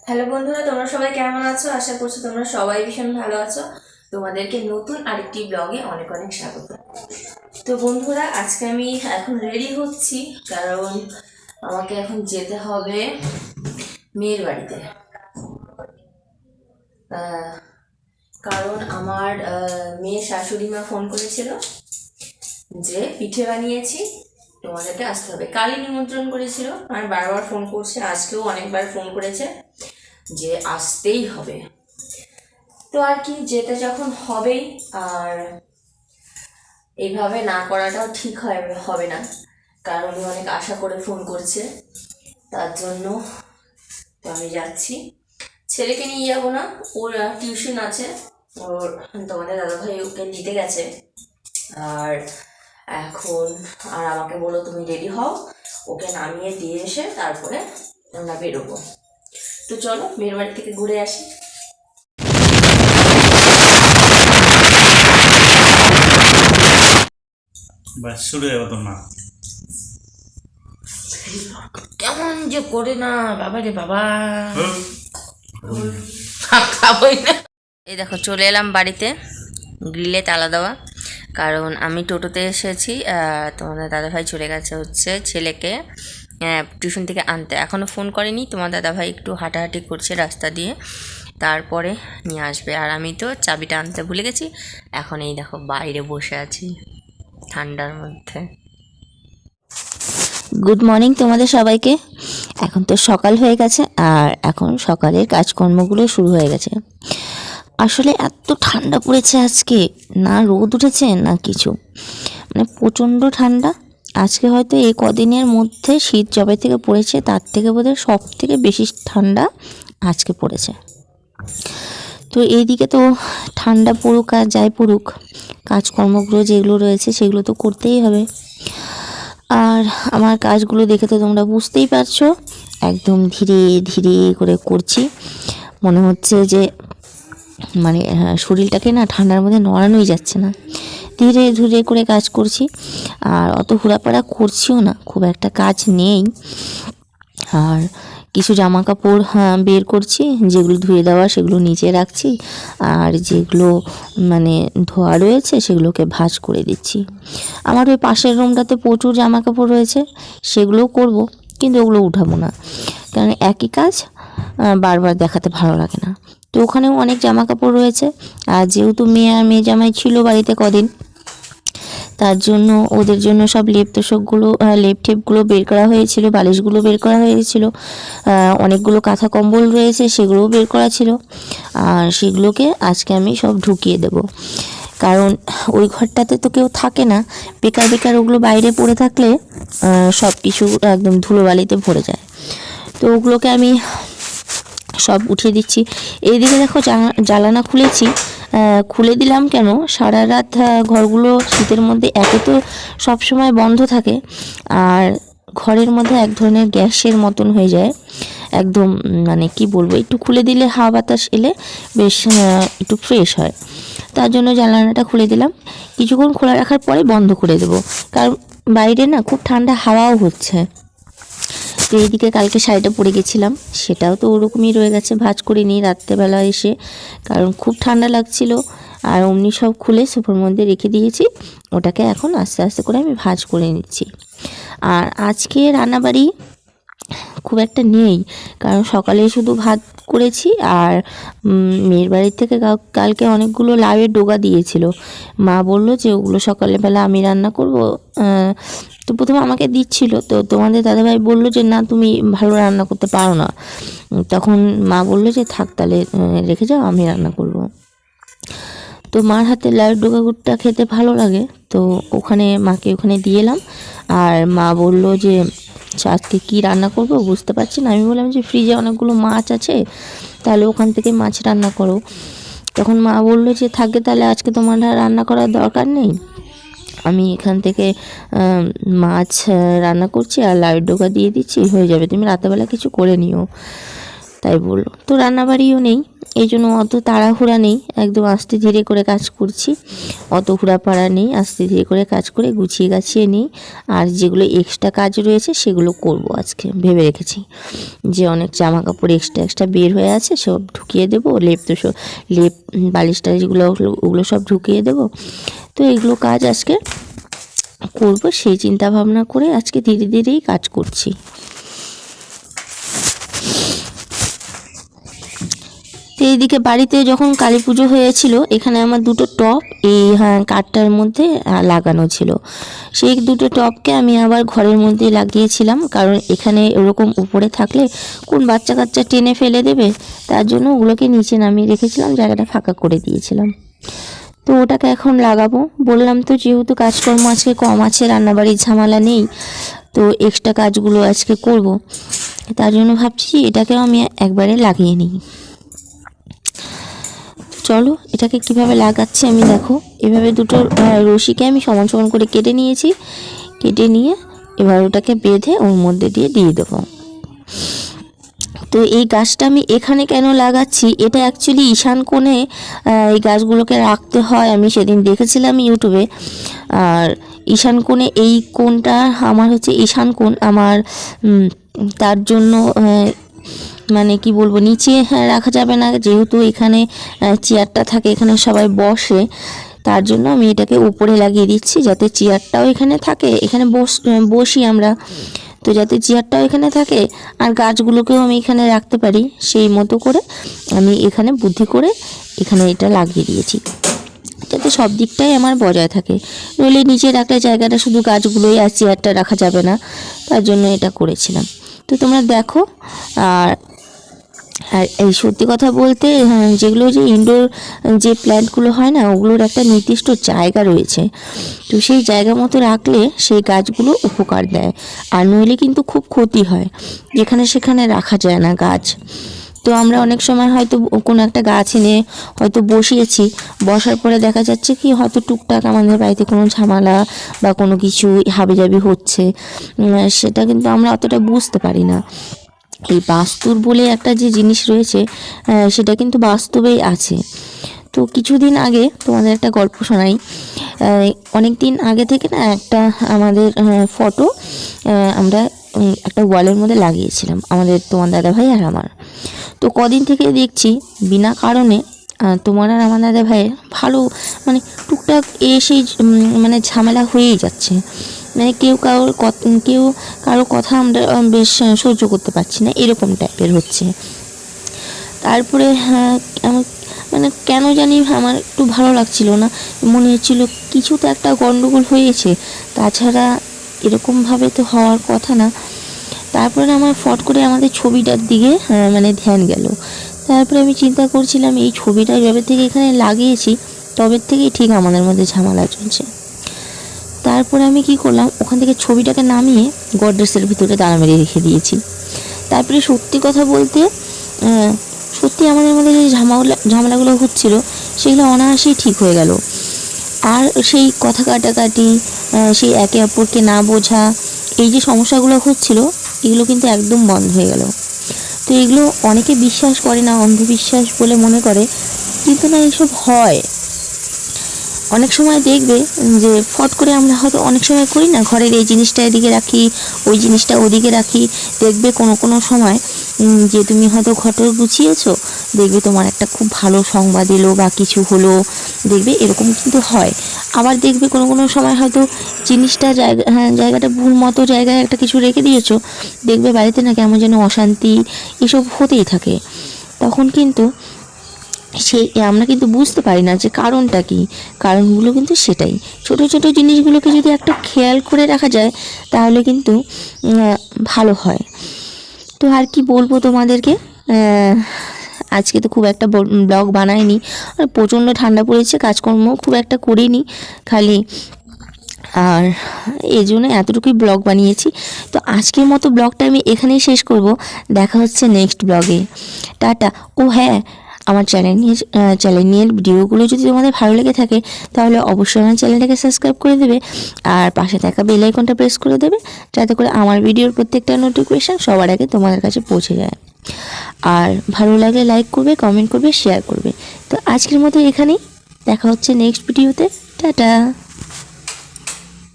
Hello বন্ধুরা, তোমরা সবাই কেমন আছো? আশা করছি তোমরা সবাই ভীষণ ভালো আছো। তোমাদেরকে নতুন আরেকটি ব্লগে অনেক অনেক স্বাগত। তো বন্ধুরা, আজকে আমি এখন রেডি হচ্ছি, কারণ আমাকে এখন যেতে হবে মেয়ের বাড়িতে। কারণ আমার মেয়ের শাশুড়ি মা ফোন করেছিল যে পিঠে বানিয়েছি, তোমাদেরকে আসতে হবে। কালই নিমন্ত্রণ করেছিল, আর বারবার ফোন করছে, আজকেও অনেকবার ফোন করেছে যে আসতেই হবে। তো আর কি, যেতে যখন হবেই, আর এইভাবে না করাটাও ঠিক হবে না, কারণ উনি অনেক আশা করে ফোন করছে, তার জন্য তো আমি যাচ্ছি। ছেলেকে নিয়ে যাবো না, ওর টিউশন আছে, ওর তোমাদের দাদাভাই ওকে নিতে গেছে। আর এখন আমাকে বললো তুমি রেডি হও, ওকে নামিয়ে দিয়ে এসে তারপরে আমরা বেরোবো। তো চলো মেয়ের বাড়ি থেকে ঘুরে আসি। বাস শুরু হয়ে তো না কেমন যে করে না, বাবা রে বাবা, খাবোই না। এই দেখো চলে এলাম বাড়িতে, গ্রিলে তালা দেওয়া, কারণ আমি টোটোতে এসেছি। তোমাদের দাদাভাই চলে গেছে হচ্ছে ছেলেকে টিউশন থেকে আনতে, এখনও ফোন করেনি। তোমার দাদাভাই একটু হাঁটাহাঁটি করছে রাস্তা দিয়ে, তারপরে নিয়ে আসবে। আর আমি তো চাবিটা আনতে ভুলে গেছি, এখন এই দেখো বাইরে বসে আছি ঠান্ডার মধ্যে। গুড মর্নিং তোমাদের সবাইকে। এখন তো সকাল হয়ে গেছে, আর এখন সকালের কাজকর্মগুলো শুরু হয়ে গেছে। আসলে এত ঠান্ডা পড়েছে আজকে, না রোদ উঠেছে না কিছু, মানে প্রচণ্ড ঠান্ডা। আজকে হয়তো এই কদিনের মধ্যে শীত জবে থেকে পড়েছে তার থেকে বোধহয় সব থেকে বেশি ঠান্ডা আজকে পড়েছে। তো এইদিকে তো ঠান্ডা পড়ুক আর যাই পড়ুক, কাজকর্মগুলো যেগুলো রয়েছে সেগুলো তো করতেই হবে। আর আমার কাজগুলো দেখে তো তোমরা বুঝতেই পারছো, একদম ধীরে ধীরে করে করছি। মনে হচ্ছে যে মানে শরীরটাকে না ঠান্ডার মধ্যে নড়ানোই যাচ্ছে না, ধীরে ধীরে করে কাজ করছি। আর অত ঘোরাফেরা করছিও না, খুব একটা কাজ নেই। আর কিছু জামা কাপড় বের করছি, যেগুলো ধুয়ে দেওয়া সেগুলো নিচে রাখছি, আর যেগুলো মানে ধোয়া রয়েছে সেগুলোকে ভাঁজ করে দিচ্ছি। আমার ওই পাশের রুমটাতে প্রচুর জামা কাপড় রয়েছে, সেগুলোও করব, কিন্তু ওগুলো উঠাবো না, কারণ একই কাজ বারবার দেখাতে ভালো লাগে না। তো ওখানেও অনেক জামা কাপড় রয়েছে, আর যেহেতু মেয়ে আর মেয়ে জামাই ছিল বাড়িতে কদিন, তার জন্য ওদের জন্য সব লেপ তোষকগুলো লেপ টেপগুলো বের করা হয়েছিল, বালিশগুলো বের করা হয়েছিল, অনেকগুলো কাঁথা কম্বল রয়েছে সেগুলোও বের করা ছিল। আর সেগুলোকে আজকে আমি সব ঢুকিয়ে দেব, কারণ ওই ঘরটাতে তো কেউ থাকে না, বেকার বেকার ওগুলো বাইরে পড়ে থাকলে সব কিছু একদম ধুলোবালিতে ভরে যায়। তো ওগুলোকে আমি সব উঠিয়ে দিচ্ছি। এইদিকে দেখো জ্বালানা খুলেছি, খুলে দিলাম কেন, সারা রাত ঘরগুলো শীতের মধ্যে একে তো সব সময় বন্ধ থাকে, আর ঘরের মধ্যে এক ধরনের গ্যাসের মতন হয়ে যায় একদম, মানে কি বলবো, একটু খুলে দিলে হাওয়া বাতাস এলে বেশ একটু ফ্রেশ হয়। তার জন্য জানালাটা খুলে দিলাম, কিছুক্ষণ খোলা রাখার পরে বন্ধ করে দেবো, কারণ বাইরে না খুব ঠান্ডা হাওয়াও হচ্ছে। তো এইদিকে কালকে শাড়িটা পরে গেছিলাম, সেটাও তো ওরকমই রয়ে গেছে, ভাঁজ করে নিই রাত্রেবেলা এসে, কারণ খুব ঠান্ডা লাগছিল। আর অমনি সব খুলে সোফার মধ্যে রেখে দিয়েছি, ওটাকে এখন আস্তে আস্তে করে আমি ভাঁজ করে নিচ্ছি। আর আজকে রান্নাবাড়ি খুব একটা নেই, কারণ সকালে শুধু ভাত করেছি। আর মেয়ের বাড়ির থেকে কালকে অনেকগুলো লাউয়ের ডোগা দিয়েছিল, মা বলল যে ওগুলো সকালবেলা আমি রান্না করব। তো প্রথমে আমাকে দিচ্ছিল, তো তোমাদের দাদাভাই বললো যে না তুমি ভালো রান্না করতে পারো না, তখন মা বললো যে থাক তাহলে রেখে যাও, আমি রান্না করব। তো মার হাতে লাউয়ের ডোকাগুড়টা খেতে ভালো লাগে, তো মাকে ওখানে দিয়ে এলাম। আর মা বলল যে আজকে কী রান্না করব বুঝতে পারছি না। আমি বললাম যে ফ্রিজে অনেকগুলো মাছ আছে, তাহলে ওখান থেকে মাছ রান্না করো। তখন মা বললো যে থাকবে, তাহলে আজকে তোমার রান্না করার দরকার নেই, আমি এখান থেকে মাছ রান্না করছি আর লাউয়ের ডোকা দিয়ে দিচ্ছি, হয়ে যাবে, তুমি রাতেবেলা কিছু করে নিও, তাই বললো। তো রান্নাবাড়িও নেই, এই জন্য অত তাড়াহুড়া নেই, একদম আস্তে ধীরে করে কাজ করছি, অত হুড়াপাড়া নেই, আস্তে ধীরে করে কাজ করে গুছিয়ে গাছিয়ে নিই। আর যেগুলো এক্সট্রা কাজ রয়েছে সেগুলো করব আজকে ভেবে রেখেছি, যে অনেক জামা কাপড় এক্সট্রা বের হয়ে আছে সব ঢুকিয়ে দেবো, লেপ তো সব লেপ বালিশটা যেগুলো ওগুলো সব ঢুকিয়ে দেবো। তো এগুলো কাজ আজকে করব, সেই চিন্তা ভাবনা করে আজকে ধীরে ধীরেই কাজ করছি। তো এইদিকে বাড়িতে যখন কালী পুজো হয়েছিল, এখানে আমার দুটো টপ এই কাঠটার মধ্যে লাগানো ছিল। সেই দুটো টপকে আমি আবার ঘরের মধ্যে লাগিয়েছিলাম, কারণ এখানে এরকম উপরে থাকলে কোন বাচ্চা কাচ্চা টেনে ফেলে দেবে, তার জন্য ওগুলোকে নিচে নামিয়ে রেখেছিলাম, জায়গাটা ফাঁকা করে দিয়েছিলাম। তো ওটাকে এখন লাগাবো। বললাম তো যেহেতু কাজকর্ম আজকে কম আছে, রান্নাবাড়ির ঝামেলা নেই, তো এক্সট্রা কাজগুলো আজকে করব, তার জন্য ভাবছি এটাকেও আমি একবারে লাগিয়ে নিই। চলো এটাকে কিভাবে লাগাচ্ছি আমি দেখো। এভাবে দুটো রশিকে আমি সমান সমান করে কেটে নিয়েছি, কেটে নিয়ে এবার ওটাকে বেঁধে ওর মধ্যে দিয়ে দেবো। তো এই গাছটা আমি এখানে কেন লাগাচ্ছি, এটা অ্যাকচুয়ালি ঈশান কোণে এই গাছগুলোকে রাখতে হয়, আমি সেদিন দেখেছিলাম ইউটিউবে। আর ঈশান কোণে এই কোণটা আমার হচ্ছে ঈশান কোণ আমার, তার জন্য মানে কি বলবো, নিচে রাখা যাবে না, যেহেতু এখানে চেয়ারটা থাকে, এখানে সবাই বসে, তার জন্য আমি এটাকে উপরে লাগিয়ে দিচ্ছি, যাতে চেয়ারটাও এখানে থাকে, এখানে বসি আমরা, তো যাতে চেয়ারটাও এখানে থাকে আর গাছগুলোকেও আমি এখানে রাখতে পারি, সেই মতো করে আমি এখানে বুদ্ধি করে এখানে এটা লাগিয়ে দিয়েছি, যাতে সব দিকটাই আমার বজায় থাকে। নইলে নিচে রাখলে জায়গাটা শুধু গাছগুলোই আর চেয়ারটা রাখা যাবে না, তার জন্য এটা করেছিলাম। তো তোমরা দেখো। আর এই সত্যি কথা বলতে যেগুলো যে ইনডোর যে প্ল্যান্টগুলো হয় না, ওগুলোর একটা নির্দিষ্ট জায়গা রয়েছে, তো সেই জায়গা মতো রাখলে সেই গাছগুলো উপকার দেয়, আর নইলে কিন্তু খুব ক্ষতি হয়, যেখানে সেখানে রাখা যায় না গাছ। তো আমরা অনেক সময় হয়তো কোনো একটা গাছ এনে হয়তো বসিয়েছি, বসার পরে দেখা যাচ্ছে কি হয়তো টুকটাক আমাদের বাড়িতে কোনো ঝামেলা বা কোনো কিছু হাবিজাবি হচ্ছে, সেটা কিন্তু আমরা অতটা বুঝতে পারি না। এই বাস্তুর বলে একটা যে জিনিস রয়েছে, সেটা কিন্তু বাস্তবেই আছে। তো কিছুদিন আগে তোমাদের একটা গল্প শোনাই। অনেক দিন আগে থেকে না একটা আমাদের ফটো আমরা একটা ওয়ালের মধ্যে লাগিয়েছিলাম, আমাদের তোমার দাদাভাই আর আমার। তো কদিন থেকে দেখছি বিনা কারণে তোমার আর আমার দাদা ভাইয়ের ভালো মানে টুকটাক এসেই মানে ঝামেলা হয়েই যাচ্ছে, মানে কেউ কারো কথা আমরা বেশ সহ্য করতে পারছি না, এরকম টাইপের হচ্ছে। তারপরে আমার মানে কেন জানি আমার একটু ভালো লাগছিল না, মনে হচ্ছিল কিছু তো একটা গন্ডগোল হয়েছে, তাছাড়া এরকমভাবে তো হওয়ার কথা না। তারপরে আমার ফট করে আমাদের ছবিটার দিকে মানে ধ্যান গেল। তারপরে আমি চিন্তা করছিলাম এই ছবিটা যবে থেকে এখানে লাগিয়েছি তবে থেকেই ঠিক আমাদের মধ্যে ঝামেলা চলছে। তারপরে আমি কি করলাম, ওখান থেকে ছবিটাকে নামিয়ে গডরেজের ভিতরে তালা মেরে রেখে দিয়েছি। তারপরে সত্যি কথা বলতে সত্যি আমাদের মধ্যে যে ঝামেলাগুলো হচ্ছিল সেগুলো অনায়াসেই ঠিক হয়ে গেল। আর সেই কথা কাটাকাটি, সেই একে অপরকে না বোঝা, এই যে সমস্যাগুলো হচ্ছিল এগুলো কিন্তু একদম বন্ধ হয়ে গেল। তো এগুলো অনেকে বিশ্বাস করে না, অন্ধবিশ্বাস বলে মনে করে, কিন্তু না এইসব হয়। অনেক সময় দেখবে যে ফট করে আমরা হয়তো অনেক সময় করি না, ঘরের এই জিনিসটা এদিকে রাখি, ওই জিনিসটা ওদিকে রাখি, দেখবে কোনো সময় যে তুমি হয়তো ঘর গুছিয়েছো, দেখবে তোমার একটা খুব ভালো সংবাদ এলো বা কিছু হলো, দেখবে এরকম কিন্তু হয়। আবার দেখবে কোনো সময় হয়তো জিনিসটা জায়গাটা ভুল মতো জায়গায় একটা কিছু রেখে দিয়েছো, দেখবে বাড়িতে না কেমন যেন অশান্তি এসব হতেই থাকে। তখন কিন্তু আমরা কিন্তু বুঝতে পারি না যে কারণটা কি, কারণগুলো কিন্তু সেটাই। ছোট ছোট জিনিসগুলোকে যদি একটা খেয়াল করে রাখা যায় তাহলে কিন্তু ভালো হয়। তো আর কি বলবো তোমাদেরকে, আজকে তো খুব একটা ব্লগ বানাইনি, আর প্রচণ্ড ঠান্ডা পড়েছে, কাজকর্ম খুব একটা করিনি খালি, আর এই জন্য এতটুকুই ব্লগ বানিয়েছি। তো আজকের মতো ব্লগটা আমি এখানেই শেষ করব, দেখা হচ্ছে নেক্সট ব্লগে। টাটা। ও হ্যাঁ, আমার চ্যানেল নিয়ে ভিডিওগুলো যদি তোমাদের ভালো লেগে থাকে তাহলে অবশ্যই আমার চ্যানেলটাকে সাবস্ক্রাইব করে দেবে, আর পাশে থাকা বেল আইকনটা প্রেস করে দেবে, যাতে করে আমার ভিডিওর প্রত্যেকটা নোটিফিকেশান সবার আগে তোমাদের কাছে পৌঁছে যায়। আর ভালো লাগলে লাইক করবে, কমেন্ট করবে, শেয়ার করবে। তো আজকের মতো এখানেই, দেখা হচ্ছে নেক্সট ভিডিওতে। টাটা।